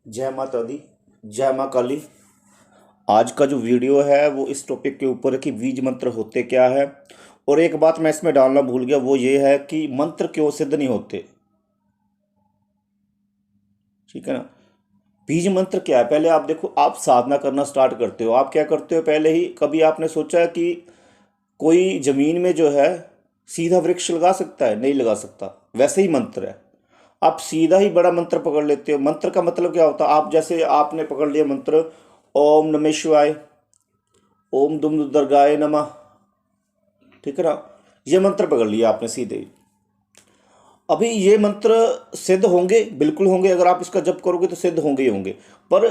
जय माता दी, जय माँ काली। आज का जो वीडियो है वो इस टॉपिक के ऊपर है कि बीज मंत्र होते क्या है। और एक बात मैं इसमें डालना भूल गया, वो ये है कि मंत्र क्यों सिद्ध नहीं होते। ठीक है ना। बीज मंत्र क्या है, पहले आप देखो, आप साधना करना स्टार्ट करते हो, आप क्या करते हो, पहले ही कभी आपने सोचा है कि कोई जमीन में जो है सीधा वृक्ष लगा सकता है? नहीं लगा सकता। वैसे ही मंत्र है, आप सीधा ही बड़ा मंत्र पकड़ लेते हो। मंत्र का मतलब क्या होता है, आप जैसे आपने पकड़ लिया मंत्र, ओम नमः शिवाय, ओम दुम दुर्गाय नमः। ठीक है ना। ये मंत्र पकड़ लिया आपने सीधे ही। अभी ये मंत्र सिद्ध होंगे, बिल्कुल होंगे, अगर आप इसका जप करोगे तो सिद्ध होंगे ही होंगे। पर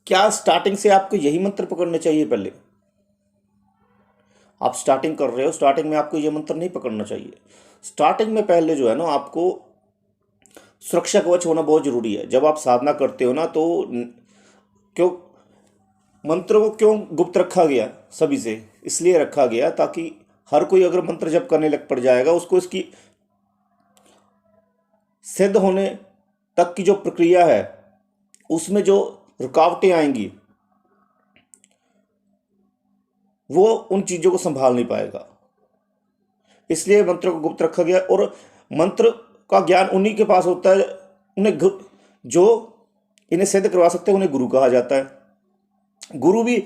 क्या स्टार्टिंग से आपको यही मंत्र पकड़ने चाहिए? पहले आप स्टार्टिंग कर रहे हो, स्टार्टिंग में आपको ये मंत्र नहीं पकड़ना चाहिए। स्टार्टिंग में पहले जो है ना, आपको सुरक्षा कवच होना बहुत जरूरी है। जब आप साधना करते हो ना, तो क्यों मंत्र को क्यों गुप्त रखा गया सभी से? इसलिए रखा गया ताकि हर कोई अगर मंत्र जप करने लग पड़ जाएगा, उसको इसकी सिद्ध होने तक की जो प्रक्रिया है उसमें जो रुकावटें आएंगी, वो उन चीज़ों को संभाल नहीं पाएगा। इसलिए मंत्र को गुप्त रखा गया। और मंत्र का ज्ञान उन्हीं के पास होता है, जो इन्हें सिद्ध करवा सकते हैं, उन्हें गुरु कहा जाता है। गुरु भी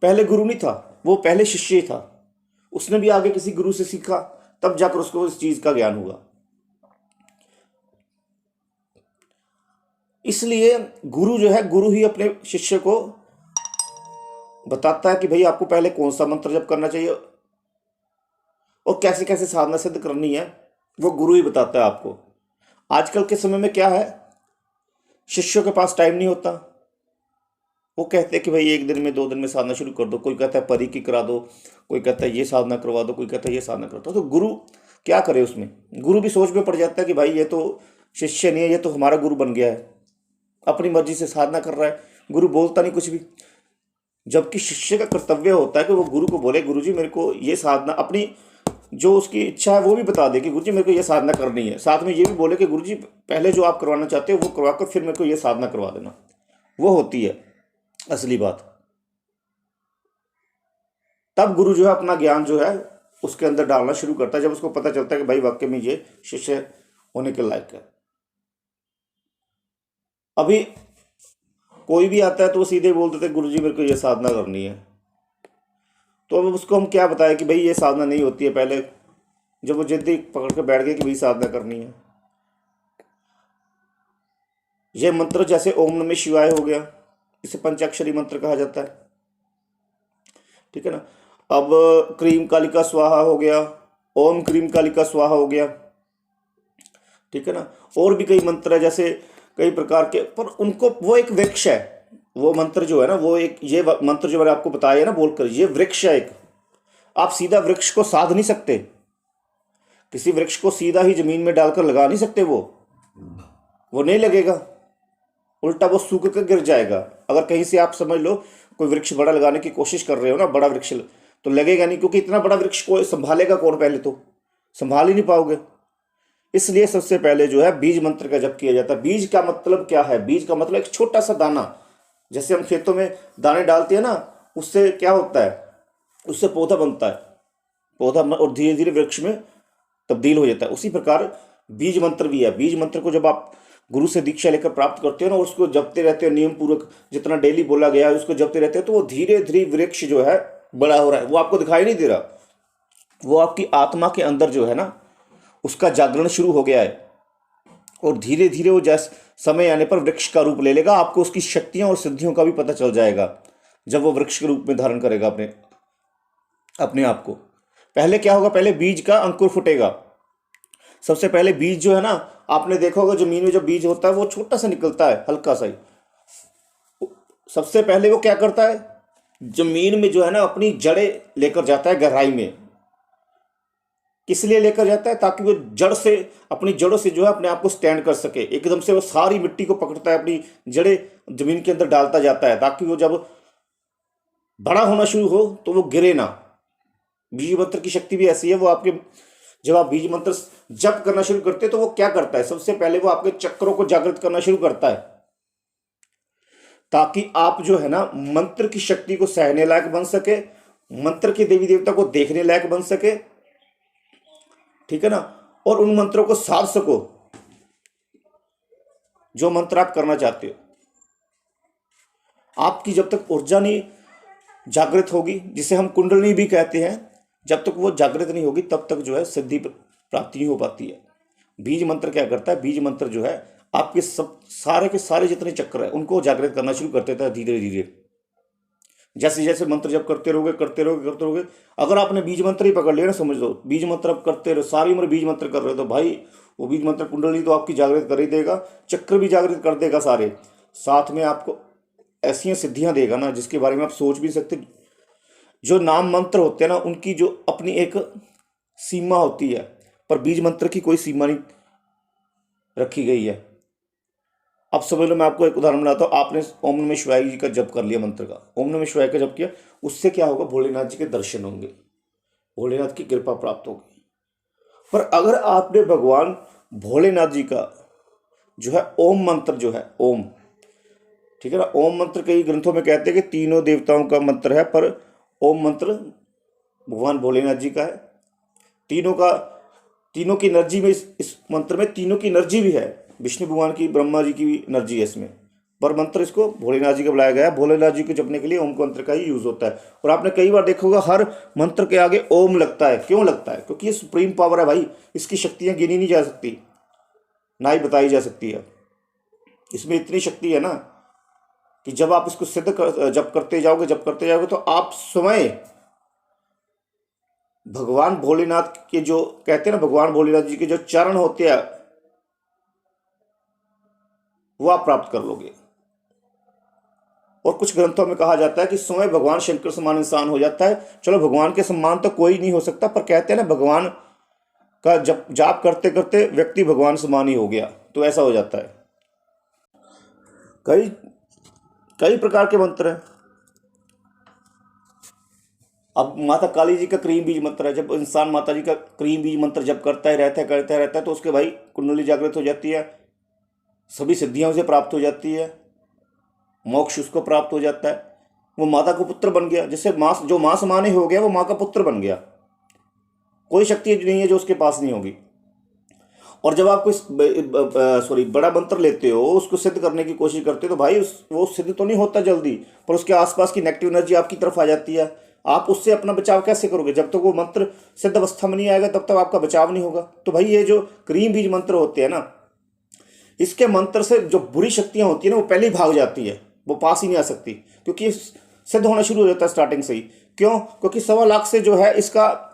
पहले गुरु नहीं था, वो पहले शिष्य था। उसने भी आगे किसी गुरु से सीखा, तब जाकर उसको इस चीज का ज्ञान हुआ। इसलिए गुरु जो है, गुरु ही अपने शिष्य को बताता है कि भाई आपको पहले कौन सा मंत्र जप करना चाहिए और कैसे कैसे साधना सिद्ध करनी है, वो गुरु ही बताता है आपको। आजकल के समय में क्या है, शिष्यों के पास टाइम नहीं होता। वो कहते हैं कि भाई एक दिन में, 2 दिन में साधना शुरू कर दो। कोई कहता है परी की करा दो, कोई कहता है ये साधना करवा दो, कोई कहता है ये साधना करवा दो। तो गुरु क्या करे उसमें? गुरु भी सोच में पड़ जाता है कि भाई ये तो शिष्य नहीं है, ये तो हमारा गुरु बन गया है, अपनी मर्जी से साधना कर रहा है, गुरु बोलता नहीं कुछ भी। जबकि शिष्य का कर्तव्य होता है कि वो गुरु को बोले, गुरु जी मेरे को ये साधना, अपनी जो उसकी इच्छा है वो भी बता दे कि गुरु जी मेरे को ये साधना करनी है। साथ में ये भी बोले कि गुरु जी पहले जो आप करवाना चाहते हो वो करवाकर फिर मेरे को ये साधना करवा देना। वो होती है असली बात। तब गुरु जो है अपना ज्ञान जो है उसके अंदर डालना शुरू करता है, जब उसको पता चलता है कि भाई वाकई में ये शिष्य होने के लायक है। अभी कोई भी आता है तो वो सीधे बोल देते हैं गुरु जी मेरे को ये साधना करनी है। तो अब उसको हम क्या बताएं कि भाई ये साधना नहीं होती है। पहले जब वो जिद्दी पकड़ के बैठ गए कि भाई साधना करनी है, ये मंत्र जैसे ओम नमः शिवाय हो गया, इसे पंचाक्षरी मंत्र कहा जाता है। ठीक है ना। अब क्रीम कालिका स्वाहा हो गया, ओम क्रीम कालिका स्वाहा हो गया। ठीक है ना। और भी कई मंत्र है, जैसे कई प्रकार के, पर उनको, वो एक वृक्ष है। वो मंत्र जो है ना, वो एक, ये मंत्र जो मैंने आपको बताया है ना बोलकर, ये वृक्ष है एक। आप सीधा वृक्ष को साध नहीं सकते, किसी वृक्ष को सीधा ही जमीन में डालकर लगा नहीं सकते। वो नहीं लगेगा, उल्टा वो सूख कर गिर जाएगा। अगर कहीं से आप समझ लो कोई वृक्ष बड़ा लगाने की कोशिश कर रहे हो ना, बड़ा वृक्ष, तो लगेगा नहीं, क्योंकि इतना बड़ा वृक्ष को संभालेगा कौन? पहले तो संभाल ही नहीं पाओगे। इसलिए सबसे पहले जो है बीज मंत्र का जप किया जाता है। बीज का मतलब क्या है? बीज का मतलब एक छोटा सा दाना। जैसे हम खेतों में दाने डालते हैं ना, उससे क्या होता है, उससे पौधा बनता है, पौधा, और धीरे धीरे वृक्ष में तब्दील हो जाता है। उसी प्रकार बीज मंत्र भी है। बीज मंत्र को जब आप गुरु से दीक्षा लेकर प्राप्त करते हो ना, उसको जपते रहते हो नियम पूर्वक, जितना डेली बोला गया है उसको जपते रहते हो, तो वो धीरे धीरे वृक्ष जो है बड़ा हो रहा है। वो आपको दिखाई नहीं दे रहा, वो आपकी आत्मा के अंदर जो है ना, उसका जागरण शुरू हो गया है। और धीरे धीरे वो जैसे समय आने पर वृक्ष का रूप ले लेगा। आपको उसकी शक्तियां और सिद्धियों का भी पता चल जाएगा जब वो वृक्ष के रूप में धारण करेगा अपने अपने आप को। पहले क्या होगा, पहले बीज का अंकुर फूटेगा। सबसे पहले बीज जो है ना, आपने देखा होगा जमीन में जो बीज होता है वो छोटा सा निकलता है, हल्का सा ही। सबसे पहले वो क्या करता है, जमीन में जो है ना अपनी जड़ें लेकर जाता है गहराई में। किस लिए लेकर जाता है? ताकि वो जड़ से, अपनी जड़ों से जो है अपने आप को स्टैंड कर सके। एकदम से वो सारी मिट्टी को पकड़ता है, अपनी जड़ें जमीन के अंदर डालता जाता है, ताकि वो जब बड़ा होना शुरू हो तो वो गिरे ना। बीज मंत्र की शक्ति भी ऐसी है, वो आपके, जब आप बीज मंत्र जप करना शुरू करते हैं तो वो क्या करता है, सबसे पहले वो आपके चक्रों को जागृत करना शुरू करता है। ताकि आप जो है ना मंत्र की शक्ति को सहने लायक बन सके, मंत्र के देवी देवता को देखने लायक बन सके, ठीक है ना, और उन मंत्रों को साध सको जो मंत्र आप करना चाहते हो। आपकी जब तक ऊर्जा नहीं जागृत होगी, जिसे हम कुंडलिनी भी कहते हैं, जब तक वो जागृत नहीं होगी तब तक जो है सिद्धि प्राप्ति नहीं हो पाती है। बीज मंत्र क्या करता है, बीज मंत्र जो है आपके सब सारे के सारे जितने चक्र है उनको जागृत करना शुरू कर देता है धीरे धीरे। जैसे जैसे मंत्र जब करते रहोगे, अगर आपने बीज मंत्र ही पकड़ लिया ना, समझ लो बीज मंत्र आप करते रहो, सारी उम्र बीज मंत्र कर रहे हो, तो भाई वो बीज मंत्र कुंडली तो आपकी जागृत कर ही देगा, चक्र भी जागृत कर देगा सारे, साथ में आपको ऐसी सिद्धियां देगा ना जिसके बारे में आप सोच भी सकते। जो नाम मंत्र होते हैं ना उनकी जो अपनी एक सीमा होती है, पर बीज मंत्र की कोई सीमा नहीं रखी गई है। अब समझ लो, मैं आपको एक उदाहरण बनाता हूँ। आपने ओम नमः शिवाय जी का जप कर लिया, मंत्र का ओम नमः शिवाय का जप किया, उससे क्या होगा, भोलेनाथ जी के दर्शन होंगे, भोलेनाथ की कृपा प्राप्त होगी। पर अगर आपने भगवान भोलेनाथ जी का जो है ओम मंत्र जो है ओम, ठीक है ना, ओम मंत्र कई ग्रंथों में कहते हैं कि तीनों देवताओं का मंत्र है, पर ओम मंत्र भगवान भोलेनाथ जी का है। तीनों की एनर्जी में इस मंत्र में तीनों की एनर्जी भी है, विष्णु भगवान की, ब्रह्मा जी की भी एनर्जी है इसमें, पर मंत्र इसको भोलेनाथ जी का बुलाया गया है। भोलेनाथ जी को जपने के लिए ओम मंत्र का ही यूज होता है। और आपने कई बार देखा होगा हर मंत्र के आगे ओम लगता है। क्यों लगता है? क्योंकि ये सुप्रीम पावर है भाई, इसकी शक्तियां गिनी नहीं जा सकती, ना ही बताई जा सकती है। इसमें इतनी शक्ति है ना कि जब आप इसको जप करते जाओगे तो आप स्वयं भगवान भोलेनाथ के जो कहते हैं ना, भगवान भोलेनाथ जी के जो चरण होते हैं वो आप प्राप्त कर लोगे। और कुछ ग्रंथों में कहा जाता है कि स्वयं भगवान शंकर समान इंसान हो जाता है। चलो भगवान के समान तो कोई नहीं हो सकता, पर कहते हैं ना भगवान का जब जाप करते करते व्यक्ति भगवान समान ही हो गया, तो ऐसा हो जाता है। कई कई प्रकार के मंत्र हैं। अब माता काली जी का क्रीम बीज मंत्र है। जब इंसान माता जी का क्रीम बीज मंत्र जब करता है तो उसके भाई कुंडली जागृत हो जाती है, सभी सिद्धियां उसे प्राप्त हो जाती है, मोक्ष उसको प्राप्त हो जाता है, वो माता को पुत्र बन गया। जैसे जो माँ समान ही हो गया, वो माँ का पुत्र बन गया। कोई शक्ति नहीं है जो उसके पास नहीं होगी। और जब आप कोई बड़ा मंत्र लेते हो, उसको सिद्ध करने की कोशिश करते हो, तो भाई वो सिद्ध तो नहीं होता जल्दी, पर उसके आसपास की नेगेटिव एनर्जी आपकी तरफ आ जाती है। आप उससे अपना बचाव कैसे करोगे? जब तक वो मंत्र सिद्ध अवस्था में नहीं आएगा तब तक आपका बचाव नहीं होगा। तो भाई ये जो क्रीम बीज मंत्र होते हैं ना, इसके मंत्र से जो बुरी शक्तियां होती है ना, वो पहले ही भाग जाती है, वो पास ही नहीं आ सकती, क्योंकि सिद्ध होना शुरू हो जाता है स्टार्टिंग से ही। क्यों? क्योंकि 1.25 लाख से जो है इसका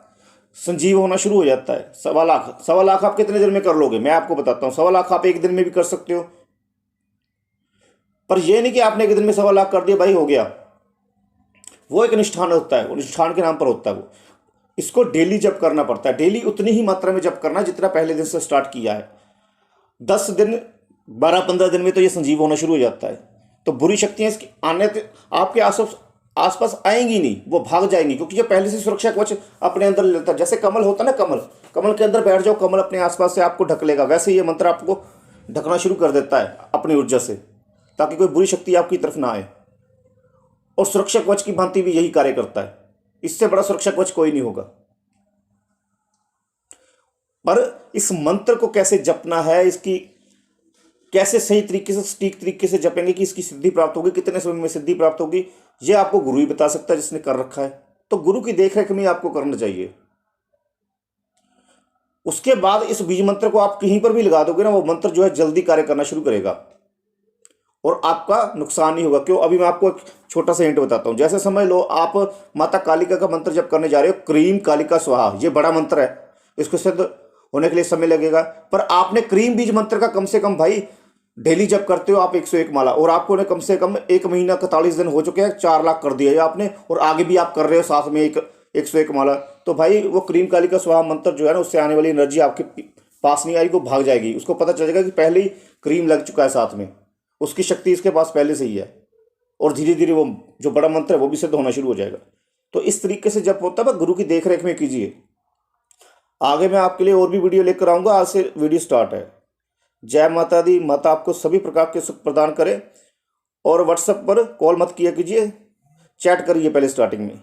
संजीव होना शुरू हो जाता है। 1.25 लाख आप कितने दिन में कर लोगे? मैं आपको बताता हूँ, 1.25 लाख आप एक दिन में भी कर सकते हो। पर यह नहीं कि आपने एक दिन में 1.25 लाख कर दिया भाई हो गया। वो एक अनुष्ठान होता है, अनुष्ठान के नाम पर होता है वो। इसको डेली जप करना पड़ता है, डेली उतनी ही मात्रा में जप करना जितना पहले दिन से स्टार्ट किया है। 10 दिन 12-15 दिन में तो ये संजीव होना शुरू हो जाता है। तो बुरी शक्तियां इसकी आपके आसपास आएंगी नहीं, वो भाग जाएंगी, क्योंकि ये पहले से सुरक्षा कवच अपने अंदर लेता है। जैसे कमल होता है ना, कमल के अंदर बैठ जाओ, कमल अपने आसपास से आपको ढक लेगा, वैसे ये मंत्र आपको ढकना शुरू कर देता है अपनी ऊर्जा से, ताकि कोई बुरी शक्ति आपकी तरफ ना आए। और सुरक्षा कवच की भांति भी यही कार्य करता है। इससे बड़ा सुरक्षा कवच कोई नहीं होगा। पर इस मंत्र को कैसे जपना है, इसकी कैसे सही तरीके से सटीक तरीके से जपेंगे कि इसकी सिद्धि प्राप्त होगी, कितने समय में सिद्धि प्राप्त होगी, ये आपको गुरु ही बता सकता है जिसने कर रखा है। तो गुरु की देखरेख में आपको करना चाहिए। उसके बाद इस बीज मंत्र को आप कहीं पर भी लगा दोगे ना, वो मंत्र जो है जल्दी कार्य करना शुरू करेगा और आपका नुकसान नहीं होगा। क्यों? अभी मैं आपको एक छोटा सा हिंट बताता हूं। जैसे समझ लो आप माता कालिका का मंत्र जब करने जा रहे हो, क्रीम कालिका स्वाहा, ये बड़ा मंत्र है, इसको सिद्ध होने के लिए समय लगेगा। पर आपने क्रीम बीज मंत्र का कम से कम भाई डेली जब करते हो आप 101 माला, और आपको ने कम से कम 1 महीना 41 दिन हो चुके हैं, 4 लाख कर दिया है आपने, और आगे भी आप कर रहे हो साथ में 101 माला। तो भाई वो क्रीम कालिका स्वाहा मंत्र जो है ना, उससे आने वाली एनर्जी आपके पास नहीं आएगी, वो भाग जाएगी। उसको पता चलेगा कि पहले ही क्रीम लग चुका है साथ में, उसकी शक्ति इसके पास पहले से ही है, और धीरे धीरे वो जो बड़ा मंत्र है वो भी सिद्ध होना शुरू हो जाएगा। तो इस तरीके से जब होता है, गुरु की देखरेख में कीजिए। आगे मैं आपके लिए और भी वीडियो लेकर आऊँगा। आज से वीडियो स्टार्ट है। जय माता दी। माता आपको सभी प्रकार के सुख प्रदान करे और व्हाट्सएप पर कॉल मत किया कीजिए, चैट करिए पहले स्टार्टिंग में।